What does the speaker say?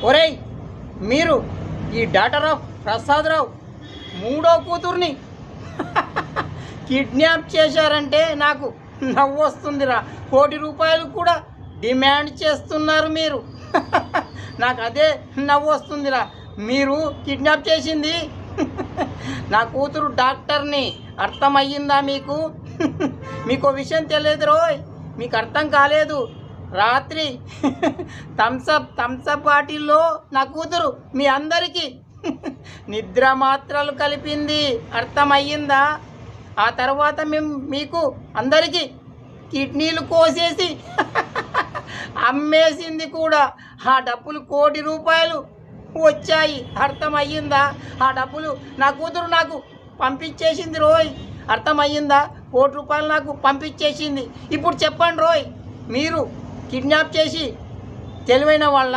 ఒరేయ్, మీరు ఈ డాటర్ ఆఫ్ ప్రసాదరావు మూడో కూతుర్ని కిడ్నాప్ చేశారంటే నాకు నవ్వు వస్తుందిరా. ₹1,00,00,000 కూడా డిమాండ్ చేస్తున్నారు మీరు. నాకు అదే నవ్వు వస్తుందిరా. మీరు కిడ్నాప్ చేసింది నా కూతురు డాక్టర్ని. అర్థమయ్యిందా మీకు? మీకు విషయం తెలియదు రోయ్, మీకు అర్థం కాలేదు. రాత్రి థమ్సప్ బాటిల్లో నా కూతురు మీ అందరికీ నిద్ర మాత్రలు కలిపింది. అర్థమయ్యిందా? ఆ తర్వాత మీకు అందరికీ కిడ్నీలు కోసేసి అమ్మేసింది కూడా. ఆ డబ్బులు ₹1,00,00,000 వచ్చాయి. అర్థమయ్యిందా? ఆ డబ్బులు నా కూతురు నాకు పంపించేసింది రోయ్. అర్థమయ్యిందా? ₹1,00,00,000 నాకు పంపించేసింది. ఇప్పుడు చెప్పండి రోయ్, మీరు కిడ్నాప్ చేసి తెలివైన వాళ్ళ